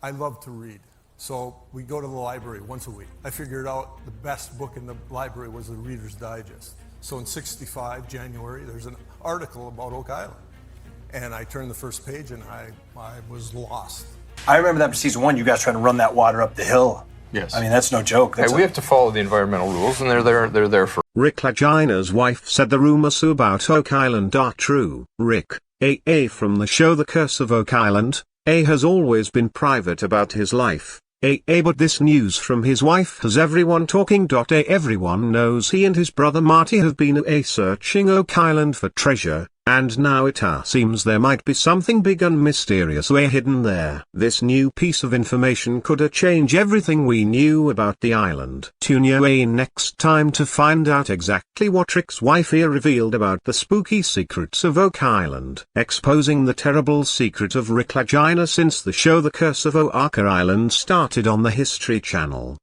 I love to read. So we go to the library once a week. I figured out the best book in the library was the Reader's Digest. So in '65, January, there's an article about Oak Island. And I turned the first page and I was lost. I remember that for season 1, you guys trying to run that water up the hill. Yes. I mean, that's no joke. Hey, we have to follow the environmental rules, and they're there for... Rick Lagina's wife said the rumors about Oak Island are true. Rick, A.A. from the show The Curse of Oak Island, A has always been private about his life. But this news from his wife has everyone talking. Everyone knows he and his brother Marty have been searching Oak Island for treasure, and now it seems there might be something big and mysterious hidden there. This new piece of information could change everything we knew about the island. Tune in next time to find out exactly what Rick's wife revealed about the spooky secrets of Oak Island, exposing the terrible secret of Rick Lagina since the show The Curse of Oak Island started on the History Channel.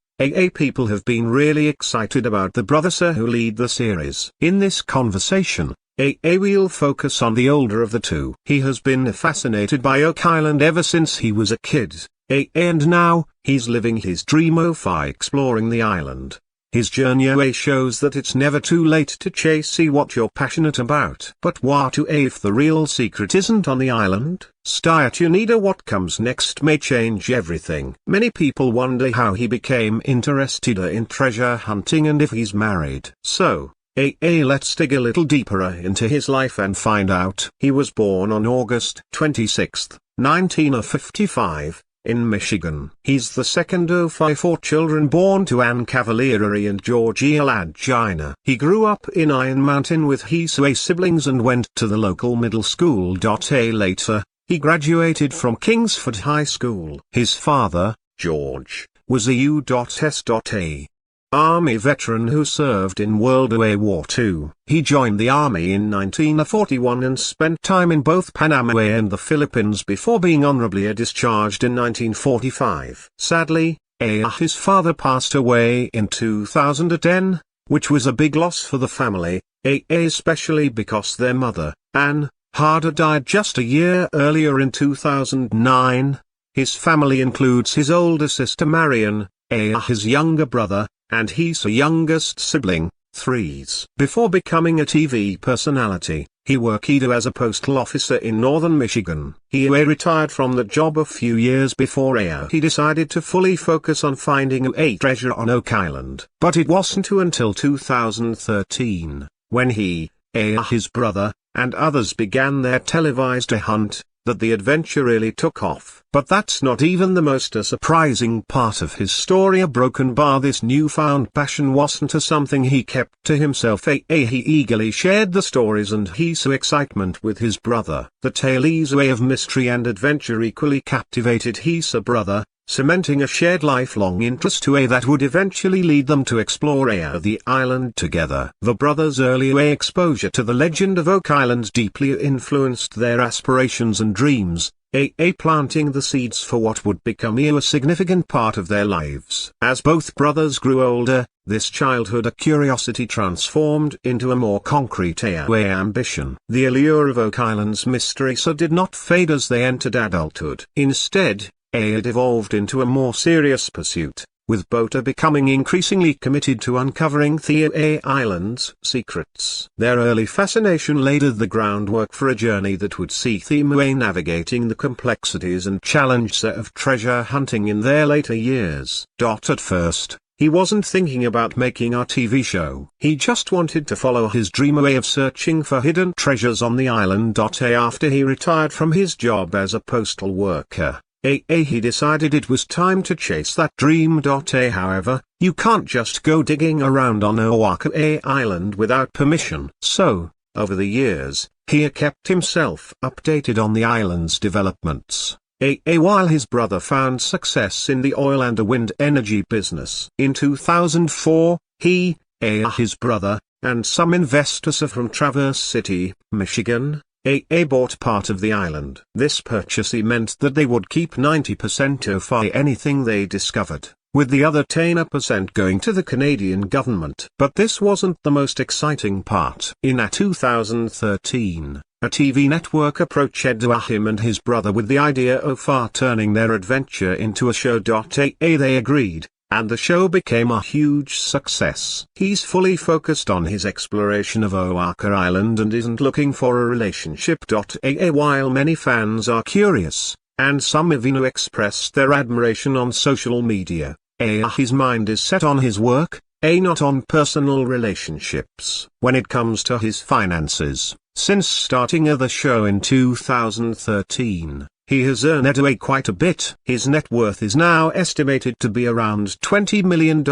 People have been really excited about the brothers who lead the series. In this conversation, we'll focus on the older of the two. He has been fascinated by Oak Island ever since he was a kid, and now, he's living his dream of exploring the island. His journey shows that it's never too late to chase what you're passionate about. But what if the real secret isn't on the island? Stay tuned. What comes next may change everything. Many people wonder how he became interested in treasure hunting and if he's married. So, let's dig a little deeper into his life and find out. He was born on August 26, 1955, in Michigan. He's the second of 4 children born to Ann Cavalieri and Georgia Lagina. He grew up in Iron Mountain with his siblings and went to the local middle school. Later, he graduated from Kingsford High School. His father, George, was a U.S.A. Army veteran who served in World War II. He joined the Army in 1941 and spent time in both Panama and the Philippines before being honorably discharged in 1945. Sadly, his father passed away in 2010, which was a big loss for the family, especially because their mother, Ann, had died just a year earlier in 2009. His family includes his older sister Marion, his younger brother, and his youngest sibling, 3. Before becoming a TV personality, he worked as a postal officer in northern Michigan. He retired from the job a few years before he decided to fully focus on finding a treasure on Oak Island. But it wasn't until 2013, when he, his brother, and others began their televised hunt, that the adventure really took off. But that's not even the most surprising part of his story. A broken bar. This newfound passion wasn't something he kept to himself. He eagerly shared the stories and his excitement with his brother. The tales of mystery and adventure equally captivated his brother, cementing a shared lifelong interest that would eventually lead them to explore the island together. The brothers' early exposure to the legend of Oak Island deeply influenced their aspirations and dreams, planting the seeds for what would become a significant part of their lives. As both brothers grew older, this childhood curiosity transformed into a more concrete ambition. The allure of Oak Island's mystery did not fade as they entered adulthood. Instead, it evolved into a more serious pursuit, with both becoming increasingly committed to uncovering the island's secrets. Their early fascination laid the groundwork for a journey that would see them navigating the complexities and challenges of treasure hunting in their later years. At first, he wasn't thinking about making a TV show. He just wanted to follow his dream of searching for hidden treasures on the island. After he retired from his job as a postal worker, he decided it was time to chase that dream. However, you can't just go digging around on Oak Island without permission. So, over the years, he kept himself updated on the island's developments, while his brother found success in the oil and wind energy business. In 2004, he, his brother, and some investors from Traverse City, Michigan, bought part of the island. This purchase meant that they would keep 90% of anything they discovered, with the other 10% going to the Canadian government. But this wasn't the most exciting part. In 2013, a TV network approached him and his brother with the idea of turning their adventure into a show. They agreed, and the show became a huge success. He's fully focused on his exploration of Oahu Island and isn't looking for a relationship. While many fans are curious, and some even expressed their admiration on social media, his mind is set on his work, not on personal relationships. When it comes to his finances, since starting the show in 2013, he has earned quite a bit. His net worth is now estimated to be around $20 million,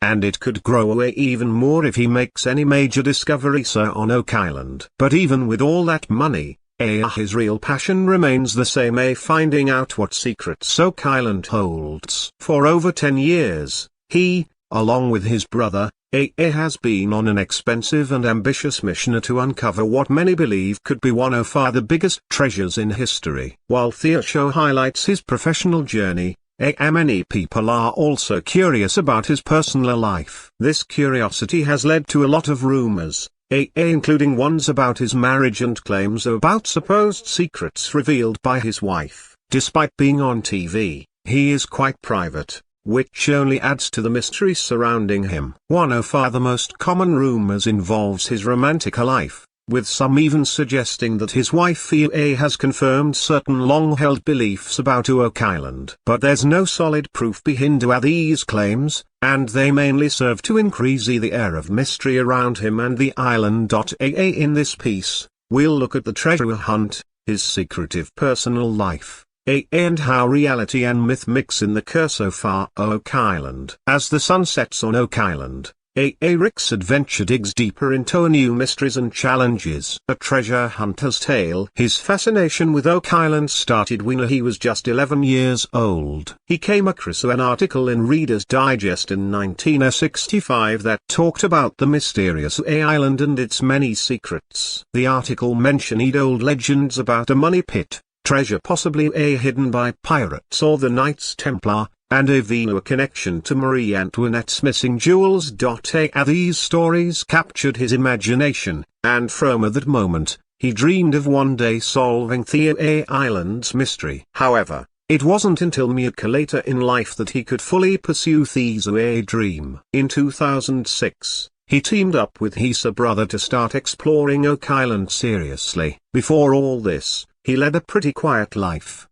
and it could grow even more if he makes any major discoveries on Oak Island. But even with all that money, his real passion remains the same: finding out what secrets Oak Island holds. For over 10 years, he, along with his brother, has been on an expensive and ambitious mission to uncover what many believe could be one of the biggest treasures in history. While the show highlights his professional journey, many people are also curious about his personal life. This curiosity has led to a lot of rumors, including ones about his marriage and claims about supposed secrets revealed by his wife. Despite being on TV, he is quite private, which only adds to the mystery surrounding him. One of the most common rumors involves his romantic life, with some even suggesting that his wife has confirmed certain long-held beliefs about Oak Island. But there's no solid proof behind these claims, and they mainly serve to increase the air of mystery around him and the island. In this piece, we'll look at the treasure hunt, his secretive personal life, and how reality and myth mix in the curse of Oak Island. As the sun sets on Oak Island, Rick's adventure digs deeper into new mysteries and challenges. A treasure hunter's tale. His fascination with Oak Island started when he was just 11 years old. He came across an article in Reader's Digest in 1965 that talked about the mysterious island and its many secrets. The article mentioned old legends about a money pit, treasure possibly hidden by pirates or the Knights Templar, and a connection to Marie Antoinette's missing jewels. These stories captured his imagination, and from that moment, he dreamed of one day solving the island's mystery. However, it wasn't until much later in life that he could fully pursue his dream. In 2006, he teamed up with his brother to start exploring Oak Island seriously. Before all this, he led a pretty quiet life,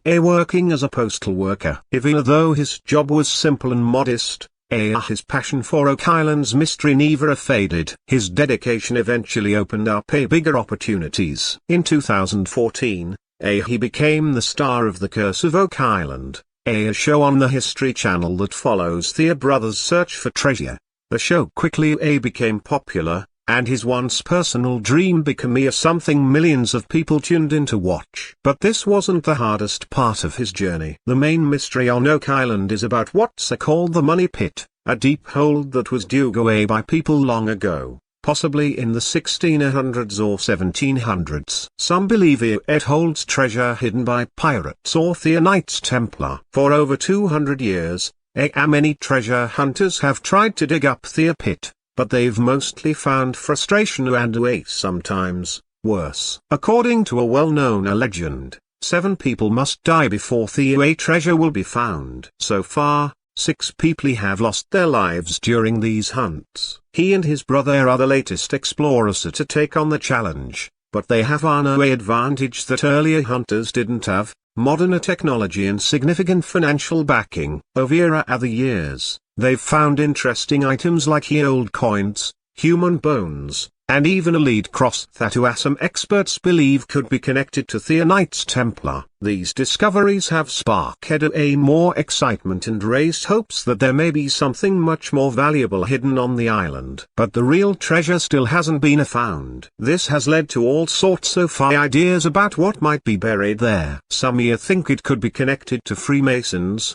working as a postal worker. Even though his job was simple and modest, his passion for Oak Island's mystery never faded. His dedication eventually opened up bigger opportunities. In 2014, he became the star of The Curse of Oak Island, a show on the History Channel that follows the brothers' search for treasure. The show quickly became popular, and his once personal dream became something millions of people tuned in to watch. But this wasn't the hardest part of his journey. The main mystery on Oak Island is about what's called the Money Pit, a deep hole that was dug away by people long ago, possibly in the 1600s or 1700s. Some believe it holds treasure hidden by pirates or the Knights Templar. For over 200 years, many treasure hunters have tried to dig up the pit, but they've mostly found frustration and sometimes worse. According to a well-known legend, 7 people must die before the treasure will be found. So far, 6 people have lost their lives during these hunts. He and his brother are the latest explorers to take on the challenge, but they have an advantage that earlier hunters didn't have: modern technology and significant financial backing. Over the years, they've found interesting items like old coins, human bones, and even a lead cross that some experts believe could be connected to the Knights Templar. These discoveries have sparked more excitement and raised hopes that there may be something much more valuable hidden on the island. But the real treasure still hasn't been found. This has led to all sorts of ideas about what might be buried there. Some think it could be connected to Freemasons,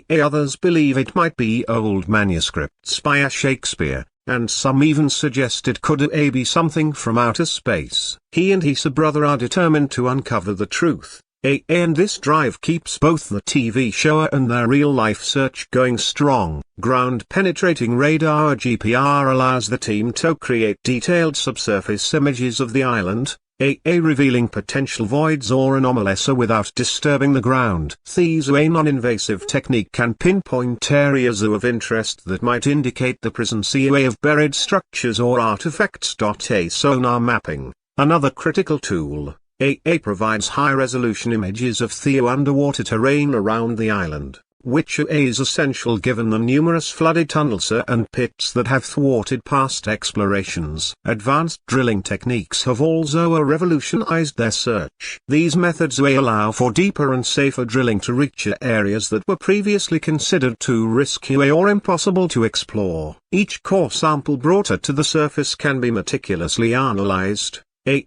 others believe it might be old manuscripts by Shakespeare, and some even suggest it could be something from outer space. He and his brother are determined to uncover the truth, and this drive keeps both the TV show and their real-life search going strong. Ground-penetrating radar (GPR) allows the team to create detailed subsurface images of the island, AA revealing potential voids or anomalies without disturbing the ground. These a non-invasive technique can pinpoint areas of interest that might indicate the presence of buried structures or artifacts. A sonar mapping, another critical tool. AA provides high-resolution images of the underwater terrain around the island, which is essential given the numerous flooded tunnels and pits that have thwarted past explorations. Advanced drilling techniques have also revolutionized their search. These methods allow for deeper and safer drilling to reach areas that were previously considered too risky or impossible to explore. Each core sample brought to the surface can be meticulously analyzed,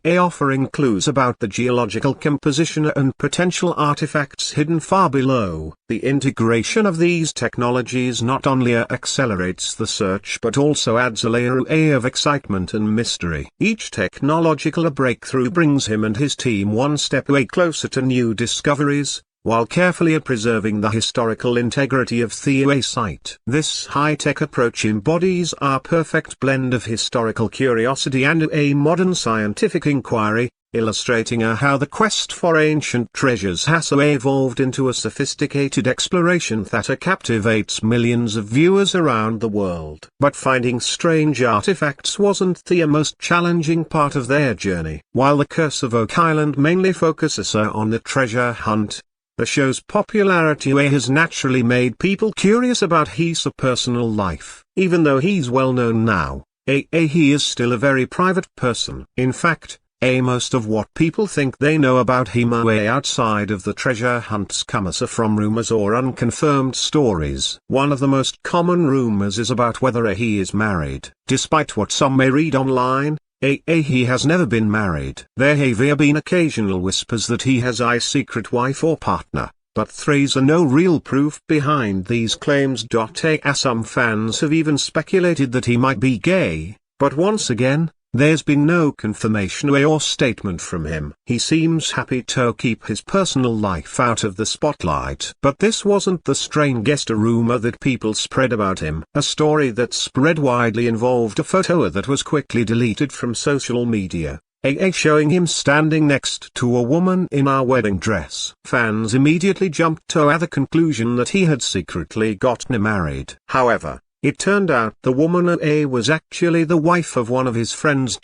offering clues about the geological composition and potential artifacts hidden far below. The integration of these technologies not only accelerates the search but also adds a layer of excitement and mystery. Each technological breakthrough brings him and his team one step closer to new discoveries, while carefully preserving the historical integrity of the site. This high-tech approach embodies our perfect blend of historical curiosity and a modern scientific inquiry, illustrating how the quest for ancient treasures has evolved into a sophisticated exploration that captivates millions of viewers around the world. But finding strange artifacts wasn't the most challenging part of their journey. While the Curse of Oak Island mainly focuses on the treasure hunt, the show's popularity has naturally made people curious about his personal life. Even though he's well known now, he is still a very private person. In fact, most of what people think they know about him outside of the treasure hunts comes from rumors or unconfirmed stories. One of the most common rumors is about whether he is married. Despite what some may read online, he has never been married. There have been occasional whispers that he has a secret wife or partner, but there's no real proof behind these claims. Some fans have even speculated that he might be gay, but once again, there's been no confirmation or statement from him. He seems happy to keep his personal life out of the spotlight. But this wasn't the strangest rumor that people spread about him. A story that spread widely involved a photo that was quickly deleted from social media, showing him standing next to a woman in a wedding dress. Fans immediately jumped to the conclusion that he had secretly gotten married. However, it turned out the woman was actually the wife of one of his friends.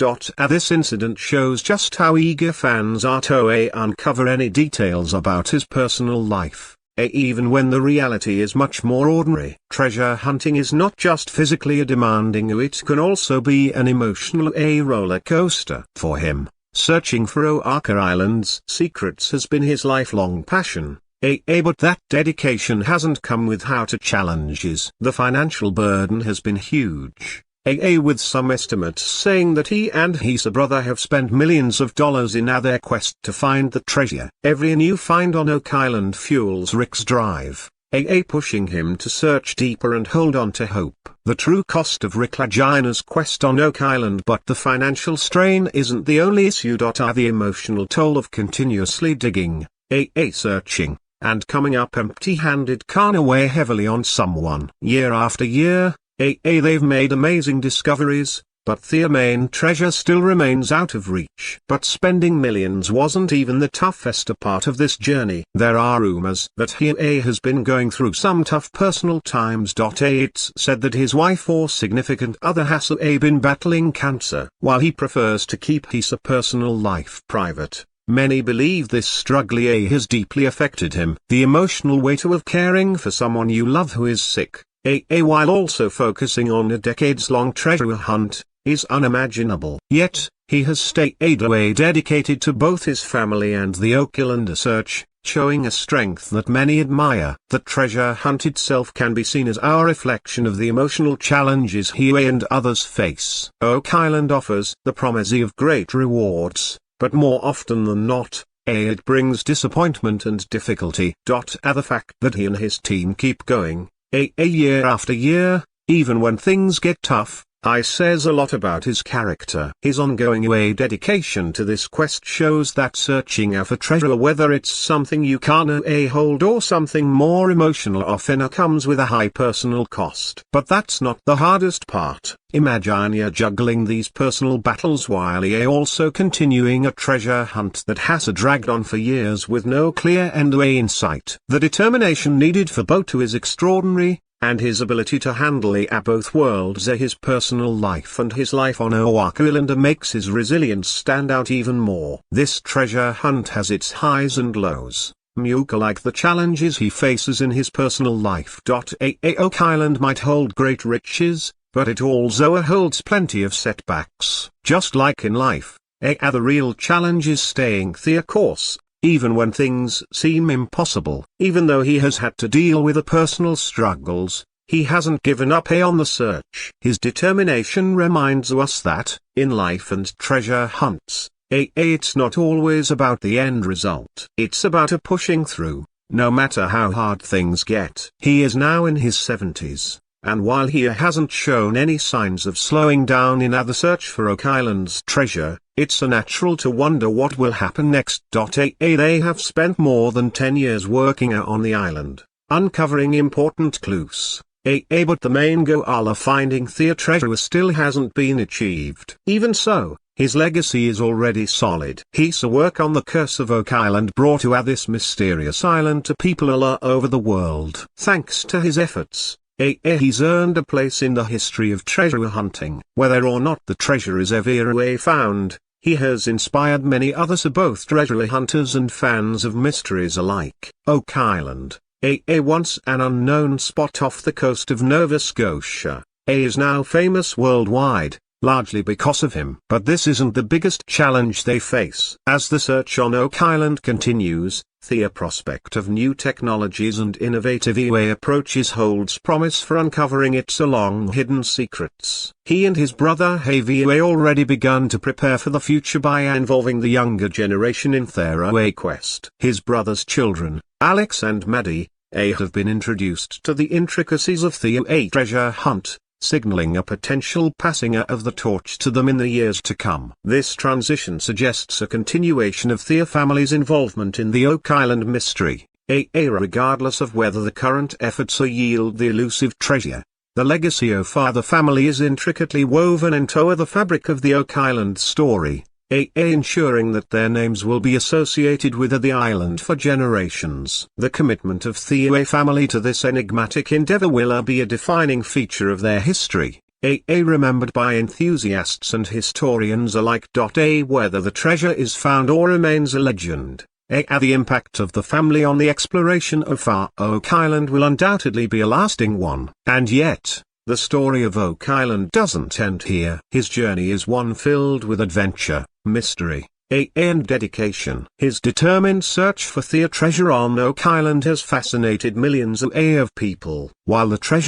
This incident shows just how eager fans are to uncover any details about his personal life, even when the reality is much more ordinary. Treasure hunting is not just physically demanding, it can also be an emotional roller coaster. For him, searching for Oak Island's secrets has been his lifelong passion. But that dedication hasn't come without challenges. The financial burden has been huge. With some estimates saying that he and his brother have spent millions of dollars in their quest to find the treasure. Every new find on Oak Island fuels Rick's drive, pushing him to search deeper and hold on to hope. The true cost of Rick Lagina's quest on Oak Island, but the financial strain isn't the only issue. The emotional toll of continuously digging, searching, and coming up empty-handed can weigh heavily on someone. Year after year, they've made amazing discoveries, but the main treasure still remains out of reach. But spending millions wasn't even the toughest part of this journey. There are rumors that he has been going through some tough personal times. It's said that his wife or significant other has been battling cancer. While he prefers to keep his personal life private, many believe this struggle has deeply affected him. The emotional weight of caring for someone you love who is sick, while also focusing on a decades-long treasure hunt, is unimaginable. Yet, he has stayed dedicated to both his family and the Oak Island search, showing a strength that many admire. The treasure hunt itself can be seen as our reflection of the emotional challenges he and others face. Oak Island offers the promise of great rewards, but more often than not, it brings disappointment and difficulty. The fact that he and his team keep going, year after year, even when things get tough, I says a lot about his character. His ongoing dedication to this quest shows that searching for treasure, whether it's something you can't hold or something more emotional, often comes with a high personal cost. But that's not the hardest part. Imagine you're juggling these personal battles while you're also continuing a treasure hunt that has dragged on for years with no clear end in sight. The determination needed for Botu is extraordinary, and his ability to handle both worlds, his personal life and his life on Oahu Island, makes his resilience stand out even more. This treasure hunt has its highs and lows, like the challenges he faces in his personal life. Oak Island might hold great riches, but it also holds plenty of setbacks. Just like in life, the real challenge is staying the course, even when things seem impossible. Even though he has had to deal with the personal struggles, he hasn't given up on the search. His determination reminds us that, in life and treasure hunts, it's not always about the end result. It's about pushing through, no matter how hard things get. He is now in his 70s. And while he hasn't shown any signs of slowing down in the search for Oak Island's treasure, it's natural to wonder what will happen next. They have spent more than 10 years working on the island, uncovering important clues. But the main goal of finding the treasure still hasn't been achieved. Even so, his legacy is already solid. His work on the Curse of Oak Island brought this mysterious island to people all over the world. Thanks to his efforts, he's earned a place in the history of treasure hunting. Whether or not the treasure is ever found, he has inspired many others, both treasure hunters and fans of mysteries alike. Oak Island, once an unknown spot off the coast of Nova Scotia, is now famous worldwide, largely because of him. But this isn't the biggest challenge they face. As the search on Oak Island continues, the prospect of new technologies and innovative approaches holds promise for uncovering its long-hidden secrets. He and his brother have already begun to prepare for the future by involving the younger generation in their quest. His brother's children, Alex and Maddie, have been introduced to the intricacies of the treasure hunt, signaling a potential passing of the torch to them in the years to come. This transition suggests a continuation of the family's involvement in the Oak Island mystery, regardless of whether the current efforts yield the elusive treasure. The legacy of the family is intricately woven into the fabric of the Oak Island story, ensuring that their names will be associated with the island for generations. The commitment of the family to this enigmatic endeavor will be a defining feature of their history, remembered by enthusiasts and historians alike. Whether the treasure is found or remains a legend, the impact of the family on the exploration of Oak Island will undoubtedly be a lasting one. And yet, the story of Oak Island doesn't end here. His journey is one filled with adventure, mystery, and dedication. His determined search for the treasure on Oak Island has fascinated millions of people. While the treasure